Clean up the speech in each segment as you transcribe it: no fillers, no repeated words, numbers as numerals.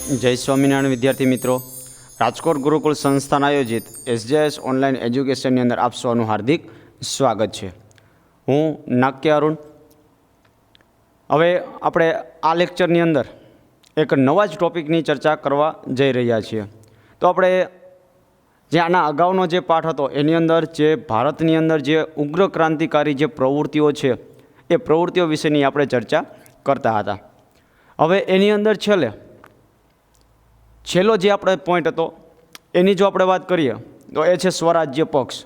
જય સ્વામિનારાયણ વિદ્યાર્થી મિત્રો, રાજકોટ ગુરુકુળ સંસ્થાન આયોજિત SJS ઓનલાઈન એજ્યુકેશનની અંદર આપ સૌનું હાર્દિક સ્વાગત છે. હું નાક્ય અરુણ. હવે આપણે આ લેક્ચરની અંદર એક નવા જ ટૉપિકની ચર્ચા કરવા જઈ રહ્યા છીએ. તો આપણે જે આના અગાઉનો જે પાઠ હતો એની અંદર જે ભારતની અંદર જે ઉગ્ર ક્રાંતિકારી જે પ્રવૃત્તિઓ છે એ પ્રવૃત્તિઓ વિશેની આપણે ચર્ચા કરતા હતા. હવે એની અંદર છેલ્લો જે આપણે પોઈન્ટ હતો એની જો આપણે વાત કરીએ તો એ છે સ્વરાજ્ય પક્ષ.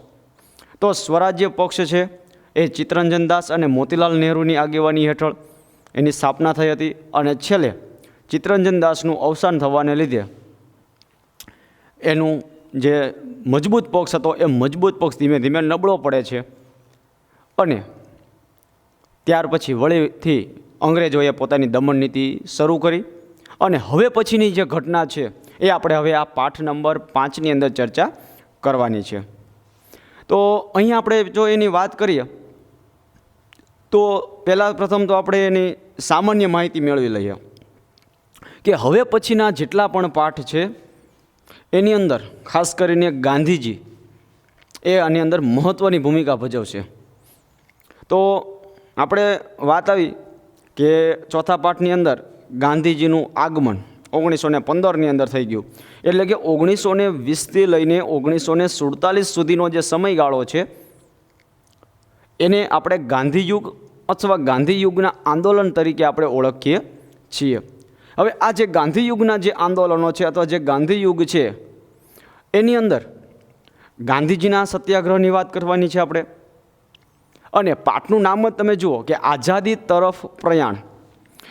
તો સ્વરાજ્ય પક્ષ છે એ ચિત્તરંજન દાસ અને મોતીલાલ નહેરુની આગેવાની હેઠળ એની સ્થાપના થઈ હતી અને છેલ્લે ચિત્તરંજન દાસનું અવસાન થવાને લીધે એનું જે મજબૂત પક્ષ હતો એ મજબૂત પક્ષ ધીમે ધીમે નબળો પડે છે અને ત્યાર પછી વળીથી અંગ્રેજોએ પોતાની દમન નીતિ શરૂ કરી અને હવે પછીની જે ઘટના છે એ આપણે હવે આ પાઠ નંબર 5ની અંદર ચર્ચા કરવાની છે. તો અહીં આપણે જો એની વાત કરીએ તો પહેલાં પ્રથમ તો આપણે એની સામાન્ય માહિતી મેળવી લઈએ કે હવે પછીના જેટલા પણ પાઠ છે એની અંદર ખાસ કરીને ગાંધીજી એ આની અંદર મહત્ત્વની ભૂમિકા ભજવશે. તો આપણે વાત આવી કે ચોથા પાઠની અંદર ગાંધીજીનું આગમન 1915ની અંદર થઈ ગયું, એટલે કે 1920થી લઈને 1947 સુધીનો જે સમયગાળો છે એને આપણે ગાંધીયુગ અથવા ગાંધીયુગના આંદોલન તરીકે આપણે ઓળખીએ છીએ. હવે આ જે ગાંધીયુગના જે આંદોલનો છે અથવા જે ગાંધીયુગ છે એની અંદર ગાંધીજીના સત્યાગ્રહની વાત કરવાની છે આપણે. અને પાઠનું નામ જ તમે જુઓ કે આઝાદી તરફ પ્રયાણ,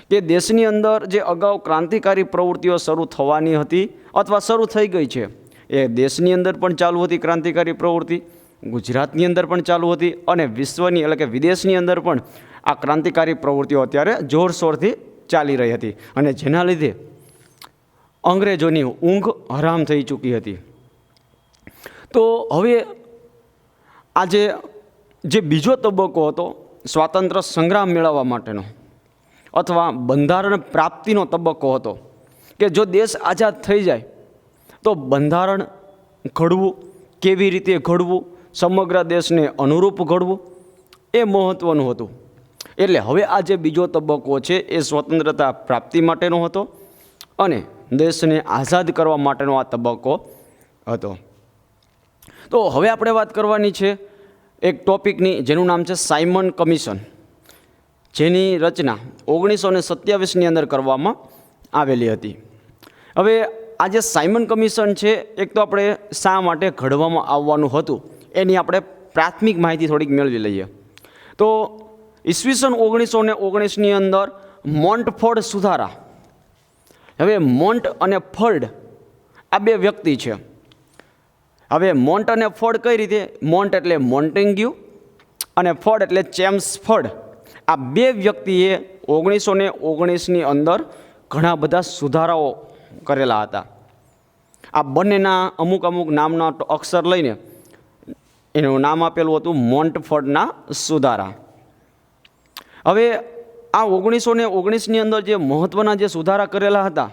કે દેશની અંદર જે અગાઉ ક્રાંતિકારી પ્રવૃત્તિઓ શરૂ થવાની હતી અથવા શરૂ થઈ ગઈ છે એ દેશની અંદર પણ ચાલુ હતી ક્રાંતિકારી પ્રવૃત્તિ, ગુજરાતની અંદર પણ ચાલુ હતી અને વિશ્વની એટલે કે વિદેશની અંદર પણ આ ક્રાંતિકારી પ્રવૃત્તિઓ અત્યારે જોરશોરથી ચાલી રહી હતી અને જેના લીધે અંગ્રેજોની ઊંઘ હરામ થઈ ચૂકી હતી. તો હવે આજે જે બીજો તબક્કો હતો સ્વાતંત્ર્ય સંગ્રામ મેળવવા માટેનો અથવા બંધારણ પ્રાપ્તિનો તબક્કો હતો કે જો દેશ આઝાદ થઈ જાય તો બંધારણ ઘડવું, કેવી રીતે ઘડવું, સમગ્ર દેશને અનુરૂપ ઘડવું એ મહત્ત્વનું હતું. એટલે હવે આ જે બીજો તબક્કો છે એ સ્વતંત્રતા પ્રાપ્તિ માટેનો હતો અને દેશને આઝાદ કરવા માટેનો આ તબક્કો હતો. તો હવે આપણે વાત કરવાની છે એક ટૉપિકની જેનું નામ છે સાયમન કમિશન, જેની રચના 1927ની અંદર કરવામાં આવેલી હતી. હવે આ જે સાયમન કમિશન છે એક તો આપણે શા માટે ઘડવામાં આવવાનું હતું એની આપણે પ્રાથમિક માહિતી થોડીક મેળવી લઈએ. તો ઈસવીસન 1919ની અંદર મોન્ટફોર્ડ સુધારા. હવે મોન્ટ અને ફોર્ડ આ બે વ્યક્તિ છે. હવે મોન્ટ અને ફોર્ડ કઈ રીતે? મોન્ટ એટલે મોન્ટેગ્યુ અને ફોર્ડ એટલે ચેમ્સફોર્ડ. આ બે વ્યક્તિએ 1919ની અંદર ઘણા બધા સુધારાઓ કરેલા હતા. આ બંનેના અમુક નામના અક્ષર લઈને એનું નામ આપેલું હતું મોન્ટફોર્ડના સુધારા. હવે આ 1919ની અંદર જે મહત્ત્વના જે સુધારા કરેલા હતા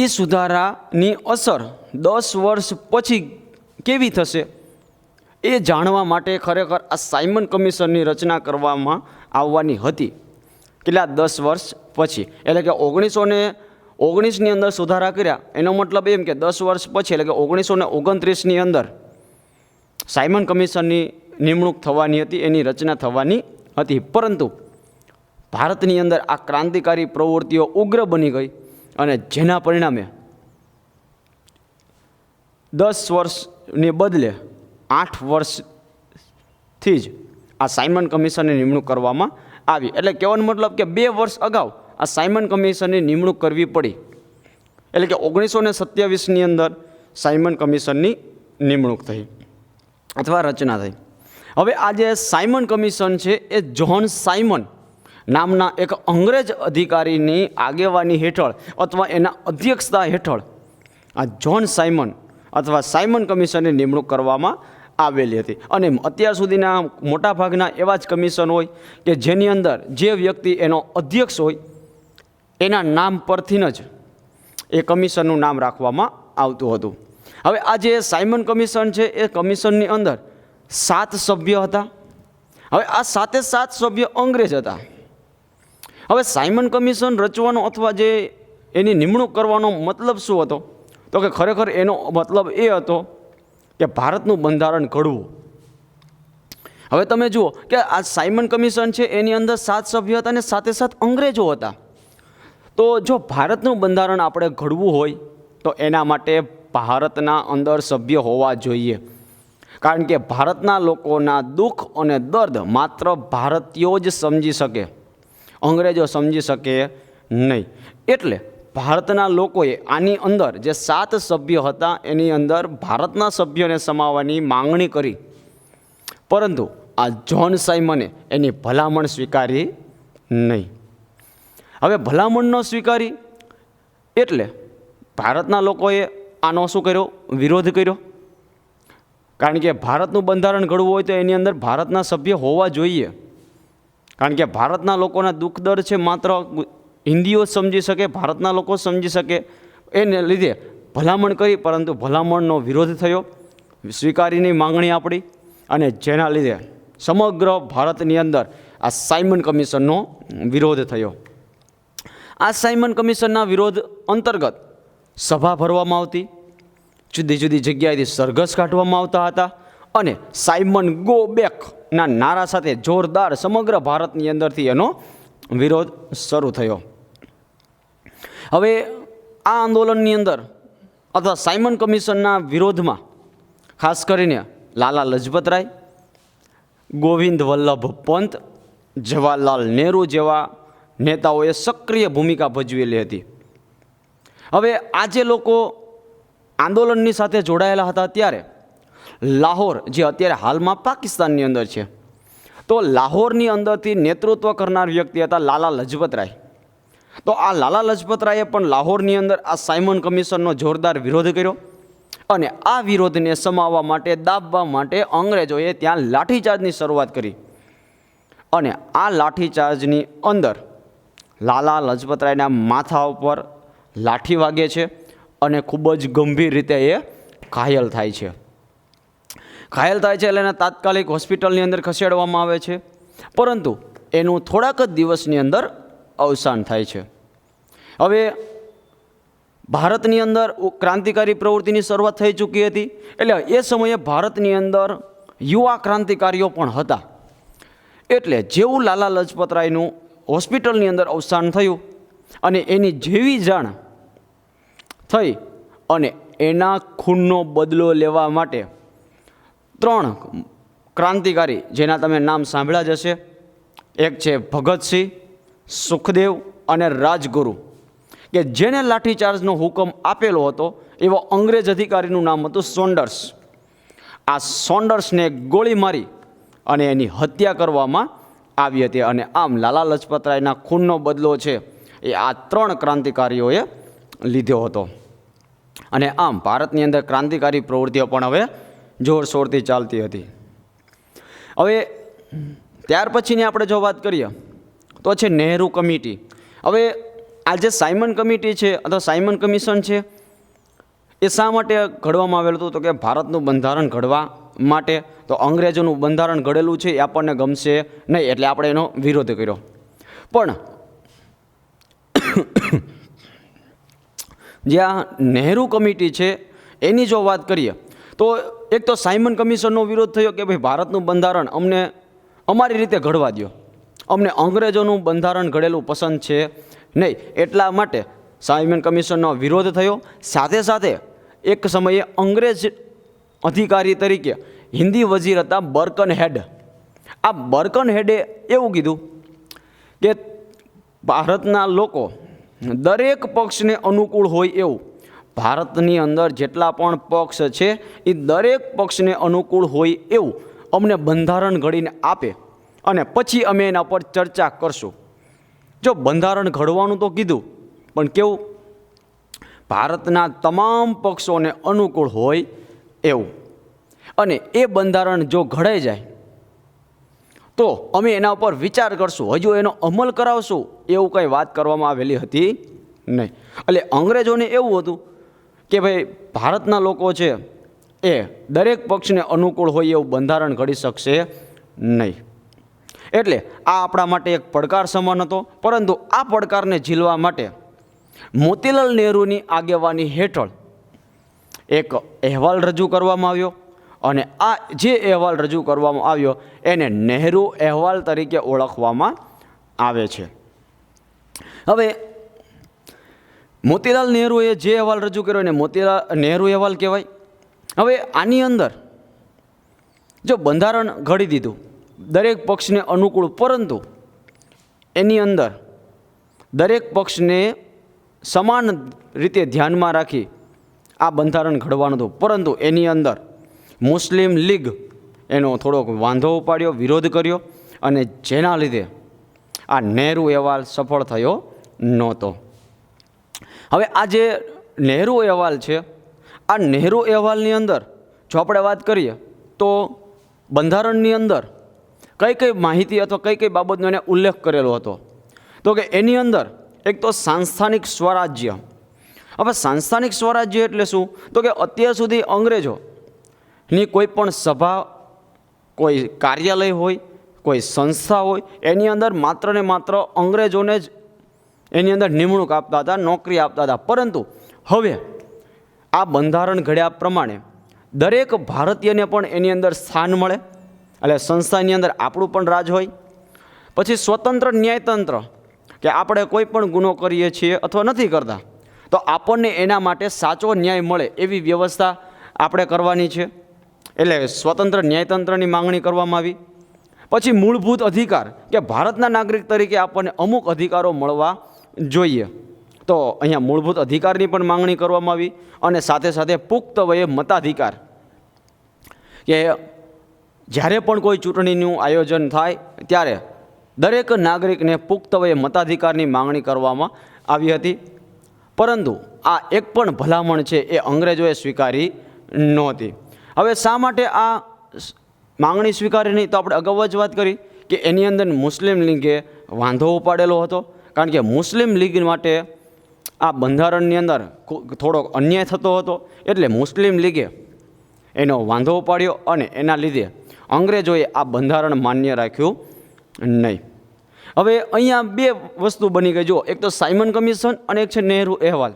એ સુધારાની અસર 10 વર્ષ પછી કેવી થશે એ જાણવા માટે ખરેખર આ સાયમન કમિશનની રચના કરવામાં આવવાની હતી. કેટલા? 10 વર્ષ પછી. એટલે કે 1919ની અંદર સુધારા કર્યા એનો મતલબ એમ કે 10 વર્ષ પછી એટલે કે 1929ની અંદર સાયમન કમિશનની નિમણૂક થવાની હતી, એની રચના થવાની હતી. પરંતુ ભારતની અંદર આ ક્રાંતિકારી પ્રવૃત્તિઓ ઉગ્ર બની ગઈ અને જેના પરિણામે 10 વર્ષને બદલે 8 વર્ષથી જ આ સાયમન કમિશનની નિમણૂક કરવામાં આવી. એટલે કહેવાનો મતલબ કે 2 વર્ષ અગાઉ આ સાયમન કમિશનની નિમણૂક કરવી પડી. એટલે કે 1927ની અંદર સાયમન કમિશનની નિમણૂક થઈ અથવા રચના થઈ. હવે આ જે સાયમન કમિશન છે એ જ્હોન સાયમન નામના એક અંગ્રેજ અધિકારીની આગેવાની હેઠળ અથવા એના અધ્યક્ષતા હેઠળ આ જ્હોન સાયમન અથવા સાયમન કમિશનની નિમણૂક કરવામાં આવેલી હતી. અને અત્યાર સુધીના મોટાભાગના એવા જ કમિશન હોય કે જેની અંદર જે વ્યક્તિ એનો અધ્યક્ષ હોય એના નામ પરથી જ એ કમિશનનું નામ રાખવામાં આવતું હતું. હવે આ જે સાયમન કમિશન છે એ કમિશનની અંદર 7 સભ્ય હતા. હવે આ 7 સભ્ય અંગ્રેજ હતા. હવે સાયમન કમિશન રચવાનો અથવા જે એની નિમણૂક કરવાનો મતલબ શું હતો? તો કે ખરેખર એનો મતલબ એ હતો કે ભારતનું બંધારણ ઘડવું. હવે તમે જુઓ કે આ સાયમન કમિશન છે એની અંદર 7 સભ્ય હતા અને સાથે અંગ્રેજો હતા. તો જો ભારતનું બંધારણ આપણે ઘડવું હોય તો એના માટે ભારતના અંદર સભ્ય હોવા જોઈએ, કારણ કે ભારતના લોકોના દુઃખ અને દર્દ માત્ર ભારતીયો જ સમજી શકે, અંગ્રેજો સમજી શકે નહીં. એટલે ભારતના લોકોએ આની અંદર જે 7 સભ્ય હતા એની અંદર ભારતના સભ્યોને સમાવવાની માંગણી કરી, પરંતુ આ જ્હોન સાયમને એની ભલામણ સ્વીકારી નહીં. હવે ભલામણ ન સ્વીકારી એટલે ભારતના લોકોએ આનો શું કર્યો? વિરોધ કર્યો. કારણ કે ભારતનું બંધારણ ઘડવું હોય તો એની અંદર ભારતના સભ્ય હોવા જોઈએ, કારણ કે ભારતના લોકોના દુઃખ દર્દ છે માત્ર હિન્દીઓ સમજી શકે, ભારતના લોકો સમજી શકે. એને લીધે ભલામણ કરી, પરંતુ ભલામણનો વિરોધ થયો, સ્વીકારીની માંગણી આપણી, અને જેના લીધે સમગ્ર ભારતની અંદર આ સાયમન કમિશનનો વિરોધ થયો. આ સાયમન કમિશનના વિરોધ અંતર્ગત સભા ભરવામાં આવતી, જુદી જુદી જગ્યાએથી સરઘસ કાઢવામાં આવતા હતા, અને સાયમન ગો બેકના નારા સાથે જોરદાર સમગ્ર ભારતની અંદરથી એનો વિરોધ શરૂ થયો. હવે આ આંદોલનની અંદર અથવા સાયમન કમિશનના વિરોધમાં ખાસ કરીને લાલા લજપતરાય, ગોવિંદ વલ્લભ પંત, જવાહરલાલ નહેરુ જેવા નેતાઓએ સક્રિય ભૂમિકા ભજવેલી હતી. હવે આ જે લોકો આંદોલનની સાથે જોડાયેલા હતા ત્યારે લાહોર, જે અત્યારે હાલમાં પાકિસ્તાનની અંદર છે, તો લાહોરની અંદરથી નેતૃત્વ કરનાર વ્યક્તિ હતા લાલા લજપતરાય. તો આ લાલા લજપતરાયે પણ લાહોરની અંદર આ સાયમન કમિશનનો જોરદાર વિરોધ કર્યો, અને આ વિરોધને સમાવવા માટે, દાબવા માટે અંગ્રેજોએ ત્યાં લાઠીચાર્જની શરૂઆત કરી. અને આ લાઠીચાર્જની અંદર લાલા લજપતરાયના માથા ઉપર લાઠી વાગે છે અને ખૂબ જ ગંભીર રીતે એ ઘાયલ થાય છે. ઘાયલ થાય છે એટલે એને તાત્કાલિક હોસ્પિટલની અંદર ખસેડવામાં આવે છે, પરંતુ એનું થોડાક જ દિવસની અંદર અવસાન થાય છે. હવે ભારતની અંદર ક્રાંતિકારી પ્રવૃત્તિની શરૂઆત થઈ ચૂકી હતી, એટલે એ સમયે ભારતની અંદર યુવા ક્રાંતિકારીઓ પણ હતા. એટલે જેવું લાલા લજપતરાયનું હોસ્પિટલની અંદર અવસાન થયું અને એની જેવી જાણ થઈ, અને એના ખૂનનો બદલો લેવા માટે 3 ક્રાંતિકારી, જેના તમે નામ સાંભળ્યા જ હશે, એક છે ભગતસિંહ, સુખદેવ અને રાજગુરુ, કે જેને લાઠીચાર્જનો હુકમ આપેલો હતો એવો અંગ્રેજ અધિકારીનું નામ હતું સોન્ડર્સ. આ સોન્ડર્સને ગોળી મારી અને એની હત્યા કરવામાં આવી હતી. અને આમ લાલા લજપતરાયના ખૂનનો બદલો છે એ આ 3 ક્રાંતિકારીઓએ લીધો હતો. અને આમ ભારતની અંદર ક્રાંતિકારી પ્રવૃત્તિઓ પણ હવે જોરશોરથી ચાલતી હતી. હવે ત્યાર પછીની આપણે જો વાત કરીએ તો છે નહેરુ કમિટી. હવે આ જે સાયમન કમિટી છે અથવા સાયમન કમિશન છે એ શા માટે ઘડવામાં આવેલું હતું? તો કે ભારતનું બંધારણ ઘડવા માટે. તો અંગ્રેજોનું બંધારણ ઘડેલું છે એ આપણને ગમશે નહીં, એટલે આપણે એનો વિરોધ કર્યો. પણ જે આ નહેરુ કમિટી છે એની જો વાત કરીએ તો એક તો સાયમન કમિશનનો વિરોધ થયો કે ભાઈ ભારતનું બંધારણ અમને અમારી રીતે ઘડવા દો, અમને અંગ્રેજોનું બંધારણ ઘડેલું પસંદ છે નહીં. એટલા માટે સાયમન કમિશનનો વિરોધ થયો. સાથે સાથે એક સમયે અંગ્રેજ અધિકારી તરીકે હિન્દી વજીર હતા બર્કન હેડ. આ બર્કન હેડે એવું કીધું કે ભારતના લોકો દરેક પક્ષને અનુકૂળ હોય એવું, ભારતની અંદર જેટલા પણ પક્ષ છે એ દરેક પક્ષને અનુકૂળ હોય એવું અમને બંધારણ ઘડીને આપે, અને પછી અમે એના પર ચર્ચા કરશું. જો બંધારણ ઘડવાનું તો કીધું, પણ કેવું? ભારતના તમામ પક્ષોને અનુકૂળ હોય એવું. અને એ બંધારણ જો ઘડાઈ જાય તો અમે એના ઉપર વિચાર કરશું, હજુ એનો અમલ કરાવશું, એવું કંઈ વાત કરવામાં આવેલી હતી નહીં. એટલે અંગ્રેજોને એવું હતું કે ભાઈ ભારતના લોકો છે એ દરેક પક્ષને અનુકૂળ હોય એવું બંધારણ ઘડી શકશે નહીં. એટલે આ આપણા માટે એક પડકાર સમાન હતો. પરંતુ આ પડકારને ઝીલવા માટે મોતીલાલ નહેરુની આગેવાની હેઠળ એક અહેવાલ રજૂ કરવામાં આવ્યો અને આ જે અહેવાલ રજૂ કરવામાં આવ્યો એને નહેરુ અહેવાલ તરીકે ઓળખવામાં આવે છે. હવે મોતીલાલ નહેરુએ જે અહેવાલ રજૂ કર્યો એને મોતીલાલ નહેરુ અહેવાલ કહેવાય. હવે આની અંદર જો બંધારણ ઘડી દીધું દરેક પક્ષને અનુકૂળ, પરંતુ એની અંદર દરેક પક્ષને સમાન રીતે ધ્યાનમાં રાખી આ બંધારણ ઘડવાનું હતું. પરંતુ એની અંદર મુસ્લિમ લીગ એનો થોડોક વાંધો ઉપાડ્યો, વિરોધ કર્યો અને જેના લીધે આ નહેરુ અહેવાલ સફળ થયો નહોતો. હવે આ જે નહેરુ અહેવાલ છે, આ નહેરુ અહેવાલની અંદર જો આપણે વાત કરીએ તો બંધારણની અંદર કઈ કઈ માહિતી અથવા કઈ કઈ બાબતનો એને ઉલ્લેખ કરેલો હતો, તો કે એની અંદર એક તો સાંસ્થાનિક સ્વરાજ્ય. હવે સાંસ્થાનિક સ્વરાજ્ય એટલે શું? તો કે અત્યાર સુધી અંગ્રેજોની કોઈ પણ સભા, કોઈ કાર્યાલય હોય, કોઈ સંસ્થા હોય, એની અંદર માત્ર ને માત્ર અંગ્રેજોને જ એની અંદર નિમણૂક આપતા હતા, નોકરી આપતા હતા. પરંતુ હવે આ બંધારણ ઘડ્યા પ્રમાણે દરેક ભારતીયને પણ એની અંદર સ્થાન મળે. એટલે સંસ્થાની અંદર આપણું પણ રાજ હોય. પછી સ્વતંત્ર ન્યાયતંત્ર, કે આપણે કોઈ પણ ગુનો કરીએ છીએ અથવા નથી કરતા તો આપણને એના માટે સાચો ન્યાય મળે એવી વ્યવસ્થા આપણે કરવાની છે. એટલે સ્વતંત્ર ન્યાયતંત્રની માંગણી કરવામાં આવી. પછી મૂળભૂત અધિકાર, કે ભારતના નાગરિક તરીકે આપણને અમુક અધિકારો મળવા જોઈએ, તો અહીંયા મૂળભૂત અધિકારની પણ માંગણી કરવામાં આવી. અને સાથે સાથે પુખ્ત વયે મતાધિકાર, કે જ્યારે પણ કોઈ ચૂંટણીનું આયોજન થાય ત્યારે દરેક નાગરિકને પુખ્ત વયે મતાધિકારની માંગણી કરવામાં આવી હતી. પરંતુ આ એક પણ ભલામણ છે એ અંગ્રેજોએ સ્વીકારી નહોતી. હવે શા માટે આ માંગણી સ્વીકારી નહીં? તો આપણે અગાઉ જ વાત કરી કે એની અંદર મુસ્લિમ લીગે વાંધો ઉપાડેલો હતો. કારણ કે મુસ્લિમ લીગ માટે આ બંધારણની અંદર થોડોક અન્યાય થતો હતો, એટલે મુસ્લિમ લીગે એનો વાંધો ઉપાડ્યો અને એના લીધે અંગ્રેજોએ આ બંધારણ માન્ય રાખ્યું નહીં. હવે અહીંયા બે વસ્તુ બની ગઈ. જો એક તો સાયમન કમિશન અને એક છે નહેરુ અહેવાલ.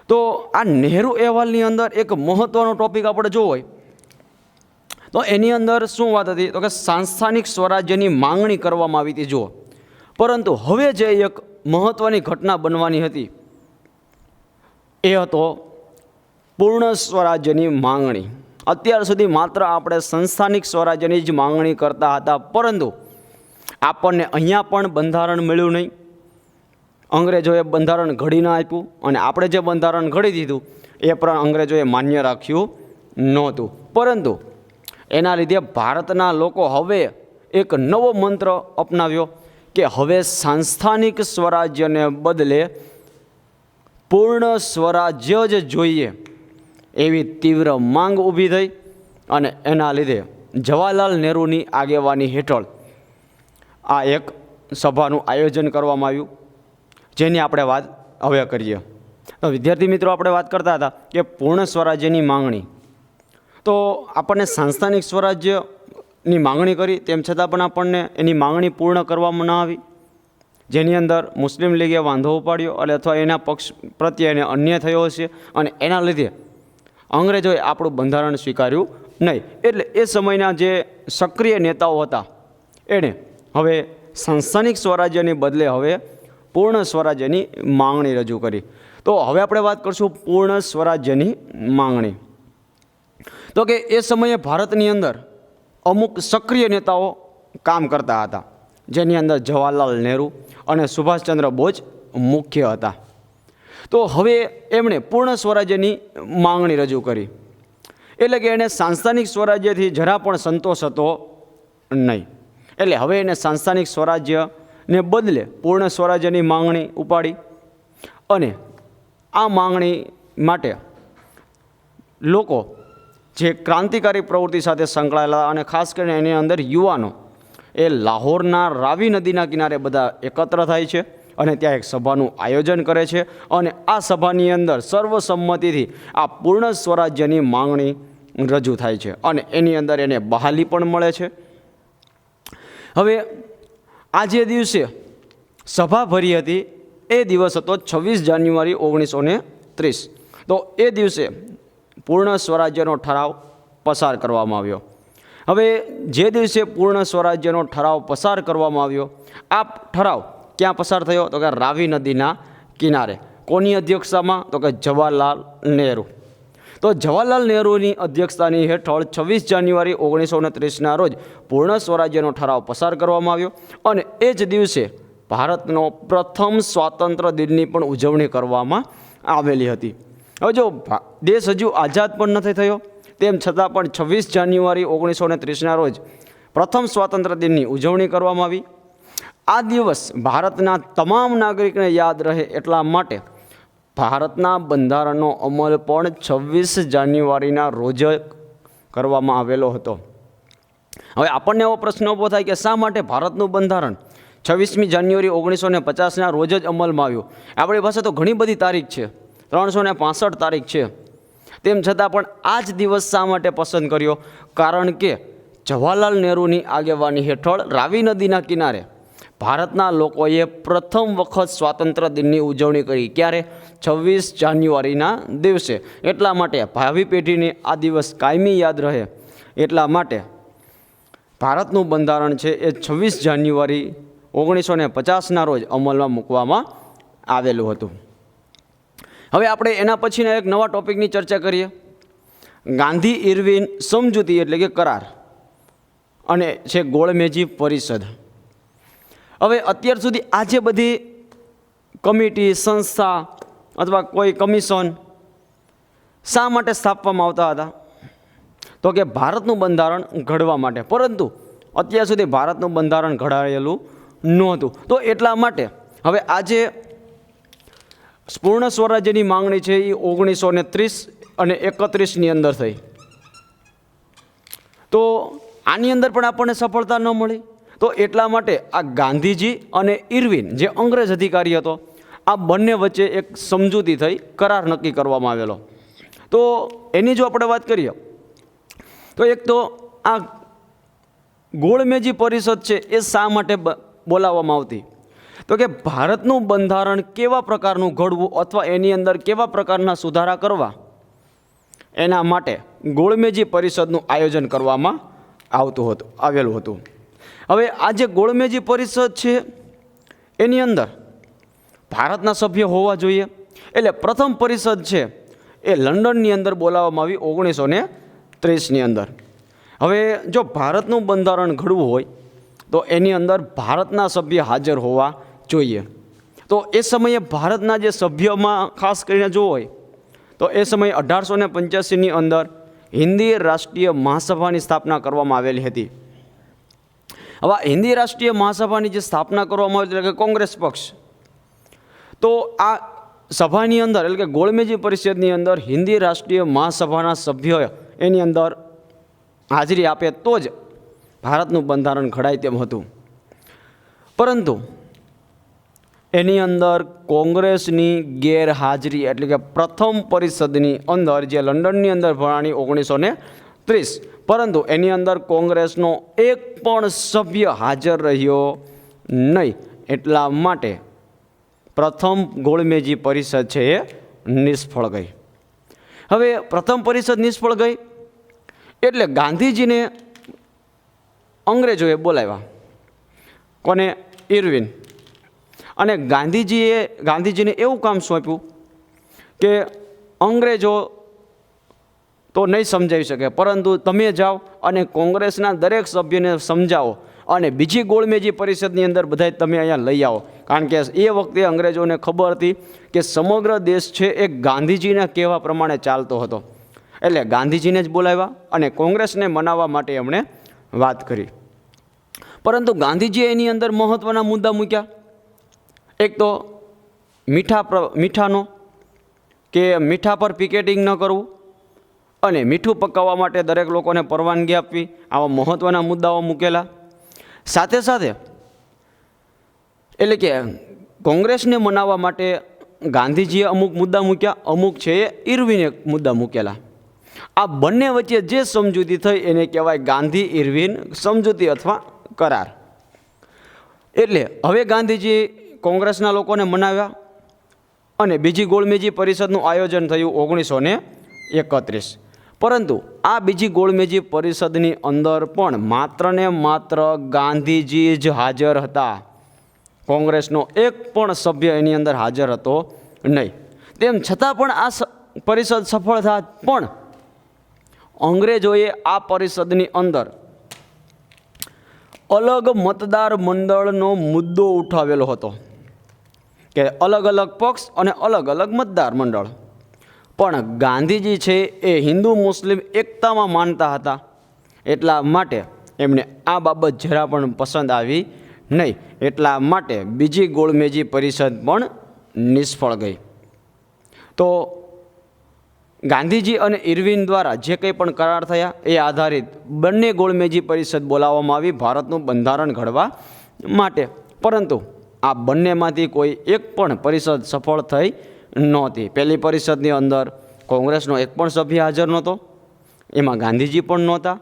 તો આ નહેરુ અહેવાલની અંદર એક મહત્ત્વનો ટોપિક આપણે જોવો હોય તો એની અંદર શું વાત હતી? તો કે સાંસ્થાનિક સ્વરાજ્યની માંગણી કરવામાં આવી હતી. જુઓ, પરંતુ હવે જે એક મહત્ત્વની ઘટના બનવાની હતી એ હતો પૂર્ણ સ્વરાજ્યની માંગણી. અત્યાર સુધી માત્ર આપણે સંસ્થાનિક સ્વરાજ્યની જ માંગણી કરતા હતા, પરંતુ આપણને અહીંયા પણ બંધારણ મળ્યું નહીં. અંગ્રેજોએ બંધારણ ઘડી ના આપ્યું અને આપણે જે બંધારણ ઘડી દીધું એ પણ અંગ્રેજોએ માન્ય રાખ્યું નહોતું. પરંતુ એના લીધે ભારતના લોકો હવે એક નવો મંત્ર અપનાવ્યો કે હવે સાંસ્થાનિક સ્વરાજ્યને બદલે પૂર્ણ સ્વરાજ્ય જ જોઈએ એવી તીવ્ર માંગ ઊભી થઈ. અને એના લીધે જવાહરલાલ નહેરુની આગેવાની હેઠળ આ એક સભાનું આયોજન કરવામાં આવ્યું, જેની આપણે વાત હવે કરીએ. તો વિદ્યાર્થી મિત્રો, આપણે વાત કરતા હતા કે પૂર્ણ સ્વરાજ્યની માંગણી. તો આપણને સાંસ્થાનિક સ્વરાજ્યની માંગણી કરી, તેમ છતાં પણ આપણને એની માંગણી પૂર્ણ કરવામાં ન આવી, જેની અંદર મુસ્લિમ લીગે વાંધો ઉપાડ્યો અને અથવા એના પક્ષ પ્રત્યે એને અન્યાય થયો હશે અને એના લીધે અંગ્રેજોએ આપણું બંધારણ સ્વીકાર્યું નહીં. એટલે એ સમયના જે સક્રિય નેતાઓ હતા એણે હવે સંસ્થાનિક સ્વરાજ્યની બદલે હવે પૂર્ણ સ્વરાજ્યની માંગણી રજૂ કરી. તો હવે આપણે વાત કરીશું પૂર્ણ સ્વરાજ્યની માંગણી. તો કે એ સમયે ભારતની અંદર અમુક સક્રિય નેતાઓ કામ કરતા હતા, જેની અંદર જવાહરલાલ નહેરુ અને સુભાષચંદ્ર બોઝ મુખ્ય હતા. તો હવે એમણે પૂર્ણ સ્વરાજ્યની માંગણી રજૂ કરી. એટલે કે એને સાંસ્થાનિક સ્વરાજ્યથી જરા પણ સંતોષ હતો નહીં. એટલે હવે એને સાંસ્થાનિક સ્વરાજ્યને બદલે પૂર્ણ સ્વરાજ્યની માંગણી ઉપાડી. અને આ માંગણી માટે લોકો જે ક્રાંતિકારી પ્રવૃત્તિ સાથે સંકળાયેલા અને ખાસ કરીને એની અંદર યુવાનો એ લાહોરના રાવી નદીના કિનારે બધા એકત્ર થાય છે અને ત્યાં એક સભાનું આયોજન કરે છે અને આ સભાની અંદર સર્વસંમતિથી આ પૂર્ણ સ્વરાજ્યની માંગણી રજૂ થાય છે અને એની અંદર એને બહાલી પણ મળે છે. હવે આ જે દિવસે સભા ભરી હતી એ દિવસ હતો 26 જાન્યુઆરી 1930. તો એ દિવસે પૂર્ણ સ્વરાજ્યનો ઠરાવ પસાર કરવામાં આવ્યો. હવે જે દિવસે પૂર્ણ સ્વરાજ્યનો ઠરાવ પસાર કરવામાં આવ્યો, આ ઠરાવ ક્યાં પસાર થયો? તો કે રાવી નદીના કિનારે. કોની અધ્યક્ષતામાં? તો કે જવાહરલાલ નહેરુ. તો જવાહરલાલ નહેરુની અધ્યક્ષતાની હેઠળ 26 જાન્યુઆરી 1930ના રોજ પૂર્ણ સ્વરાજ્યનો ઠરાવ પસાર કરવામાં આવ્યો અને એ જ દિવસે ભારતનો પ્રથમ સ્વાતંત્ર્ય દિનની પણ ઉજવણી કરવામાં આવેલી હતી. હવે જો દેશ હજુ આઝાદ પણ નથી થયો, તેમ છતાં પણ 26 જાન્યુઆરી 1930ના રોજ પ્રથમ સ્વાતંત્ર્ય દિનની ઉજવણી કરવામાં આવી. આ દિવસ ભારતના તમામ નાગરિકને યાદ રહે એટલા માટે ભારતના બંધારણનો અમલ પણ 26 જાન્યુઆરીના રોજ કરવામાં આવેલો હતો. હવે આપણને એવો પ્રશ્ન ઊભો થાય કે શા માટે ભારતનું બંધારણ 26મી જાન્યુઆરી 1950ના રોજ જ અમલમાં આવ્યું? આપણી પાસે તો ઘણી બધી તારીખ છે, 365 તારીખ છે, તેમ છતાં પણ આ જ દિવસ શા માટે પસંદ કર્યો? કારણ કે જવાહરલાલ નહેરુની આગેવાની હેઠળ રાવી નદીના કિનારે ભારતના લોકોએ પ્રથમ વખત સ્વાતંત્ર્ય દિનની ઉજવણી કરી. ક્યારે? 26 જાન્યુઆરીના દિવસે. એટલા માટે ભાવિ પેઢીને આ દિવસ કાયમી યાદ રહે એટલા માટે ભારતનું બંધારણ છે એ 26 જાન્યુઆરી 1950ના રોજ અમલમાં મૂકવામાં આવેલું હતું. હવે આપણે એના પછીના એક નવા ટોપિકની ચર્ચા કરીએ. ગાંધી ઇરવિન સમજૂતી એટલે કે કરાર અને છે ગોળમેજી પરિષદ. હવે અત્યાર સુધી આ જે બધી કમિટી, સંસ્થા અથવા કોઈ કમિશન શા માટે સ્થાપવામાં આવતા હતા? તો કે ભારતનું બંધારણ ઘડવા માટે. પરંતુ અત્યાર સુધી ભારતનું બંધારણ ઘડાયેલું નહોતું, તો એટલા માટે હવે આજે પૂર્ણ સ્વરાજ્યની માંગણી છે એ 1930 અને 31ની અંદર થઈ. તો આની અંદર પણ આપણને સફળતા ન મળી. તો એટલા માટે આ ગાંધીજી અને ઇરવિન જે અંગ્રેજ અધિકારી હતો, આ બંને વચ્ચે એક સમજૂતી થઈ, કરાર નક્કી કરવામાં આવેલો. તો એની જો આપણે વાત કરીએ તો એક તો આ ગોળમેજી પરિષદ છે એ શા માટે બોલાવવામાં આવતી? તો કે ભારતનું બંધારણ કેવા પ્રકારનું ઘડવું અથવા એની અંદર કેવા પ્રકારના સુધારા કરવા, એના માટે ગોળમેજી પરિષદનું આયોજન કરવામાં આવેલું હતું. હવે આ જે ગોળમેજી પરિષદ છે એની અંદર ભારતના સભ્ય હોવા જોઈએ. એટલે પ્રથમ પરિષદ છે એ લંડનની અંદર બોલાવવામાં આવી 1930ની અંદર. હવે જો ભારતનું બંધારણ ઘડવું હોય તો એની અંદર ભારતના સભ્ય હાજર હોવા જોઈએ. તો એ સમયે ભારતના જે સભ્યોમાં ખાસ કરીને જોવો હોય તો એ સમયે 1885ની અંદર હિન્દી રાષ્ટ્રીય મહાસભાની સ્થાપના કરવામાં આવેલી હતી. હવે હિન્દી રાષ્ટ્રીય મહાસભાની જે સ્થાપના કરવામાં આવી એટલે કે કોંગ્રેસ પક્ષ, તો આ સભાની અંદર એટલે કે ગોળમેજી પરિષદની અંદર હિન્દી રાષ્ટ્રીય મહાસભાના સભ્યો એની અંદર હાજરી આપે તો જ ભારતનું બંધારણ ઘડાય તેમ હતું. પરંતુ એની અંદર કોંગ્રેસની ગેરહાજરી એટલે કે પ્રથમ પરિષદની અંદર જે લંડનની અંદર ભરાણી 1930, પરંતુ એની અંદર કોંગ્રેસનો એક પણ સભ્ય હાજર રહ્યો નહીં. એટલા માટે પ્રથમ ગોળમેજી પરિષદ છે એ નિષ્ફળ ગઈ. હવે પ્રથમ પરિષદ નિષ્ફળ ગઈ એટલે ગાંધીજીને અંગ્રેજોએ બોલાવ્યા. કોને? ઇરવિન. અને ગાંધીજીને એવું કામ સોંપ્યું કે અંગ્રેજો તો નહીં સમજાવી શકે, પરંતુ તમે જાઓ અને કોંગ્રેસના દરેક સભ્યને સમજાવો અને બીજી ગોળમેજી પરિષદની અંદર બધાય તમે અહીંયા લઈ આવો. કારણ કે એ વખતે અંગ્રેજોને ખબર હતી કે સમગ્ર દેશ છે એ ગાંધીજીના કહેવા પ્રમાણે ચાલતો હતો. એટલે ગાંધીજીને જ બોલાવ્યા અને કોંગ્રેસને મનાવવા માટે એમણે વાત કરી. પરંતુ ગાંધીજીએ એની અંદર મહત્ત્વના મુદ્દા મૂક્યા. એક તો મીઠાનો કે મીઠા પર પિકેટિંગ ન કરવું અને મીઠું પકાવવા માટે દરેક લોકોને પરવાનગી આપવી, આવા મહત્ત્વના મુદ્દાઓ મૂકેલા. સાથે સાથે એટલે કે કોંગ્રેસને મનાવવા માટે ગાંધીજીએ અમુક મુદ્દા મૂક્યા, અમુક છે એ ઇરવિને મુદ્દા મૂકેલા. આ બંને વચ્ચે જે સમજૂતી થઈ એને કહેવાય ગાંધી ઇરવિન સમજૂતી અથવા કરાર. એટલે હવે ગાંધીજી કોંગ્રેસના લોકોને મનાવ્યા અને બીજી ગોળમેજી પરિષદનું આયોજન થયું 1931. પરંતુ આ બીજી ગોળમેજી પરિષદની અંદર પણ માત્ર ને માત્ર ગાંધીજી જ હાજર હતા. કોંગ્રેસનો એક પણ સભ્ય એની અંદર હાજર હતો નહીં. તેમ છતાં પણ આ પરિષદ સફળ થાત, પણ અંગ્રેજોએ આ પરિષદની અંદર અલગ મતદાર મંડળનો મુદ્દો ઉઠાવેલો હતો કે અલગ અલગ પક્ષ અને અલગ અલગ મતદાર મંડળ. પણ ગાંધીજી છે એ હિન્દુ મુસ્લિમ એકતામાં માનતા હતા, એટલા માટે એમને આ બાબત જરા પણ પસંદ આવી નહીં. એટલા માટે બીજી ગોળમેજી પરિષદ પણ નિષ્ફળ ગઈ. તો ગાંધીજી અને ઇરવિન દ્વારા જે કંઈ પણ કરાર થયા એ આધારિત બંને ગોળમેજી પરિષદ બોલાવવામાં આવી ભારતનું બંધારણ ઘડવા માટે. પરંતુ આ બંનેમાંથી કોઈ એક પણ પરિષદ સફળ થઈ નહોતી. પહેલી પરિષદની અંદર કોંગ્રેસનો એક પણ સભ્ય હાજર નહોતો, એમાં ગાંધીજી પણ નહોતા.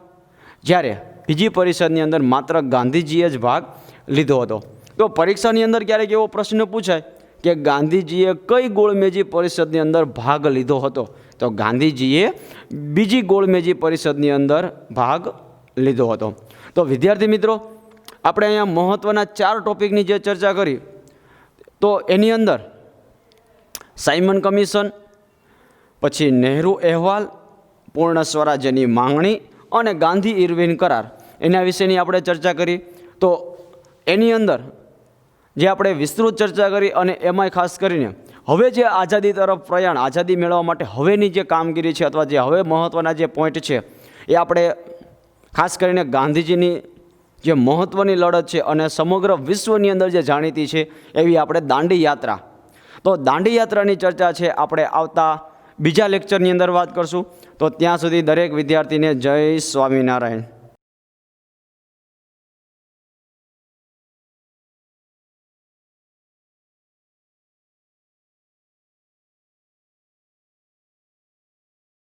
જ્યારે બીજી પરિષદની અંદર માત્ર ગાંધીજીએ જ ભાગ લીધો હતો. તો પરીક્ષાની અંદર ક્યારેક એવો પ્રશ્ન પૂછાય કે ગાંધીજીએ કઈ ગોળમેજી પરિષદની અંદર ભાગ લીધો હતો, તો ગાંધીજીએ બીજી ગોળમેજી પરિષદની અંદર ભાગ લીધો હતો. તો વિદ્યાર્થી મિત્રો, આપણે અહીંયા મહત્ત્વના 4 ટોપિકની જે ચર્ચા કરી, તો એની અંદર સાયમન કમિશન, પછી નહેરુ અહેવાલ, પૂર્ણ સ્વરાજ્યની માંગણી અને ગાંધી ઇરવિન કરાર, એના વિશેની આપણે ચર્ચા કરી. તો એની અંદર જે આપણે વિસ્તૃત ચર્ચા કરી અને એમાંય ખાસ કરીને હવે જે આઝાદી તરફ પ્રયાણ, આઝાદી મેળવવા માટે હવેની જે કામગીરી છે અથવા જે હવે મહત્ત્વના જે પોઈન્ટ છે એ આપણે ખાસ કરીને ગાંધીજીની જે મહત્ત્વની લડત છે અને સમગ્ર વિશ્વની અંદર જે જાણીતી છે એવી આપણે દાંડી યાત્રા. તો દાંડી યાત્રાની ચર્ચા છે આપણે આવતા બીજા લેક્ચરની અંદર વાત કરશું. તો ત્યાં સુધી દરેક વિદ્યાર્થીને જય સ્વામિનારાયણ.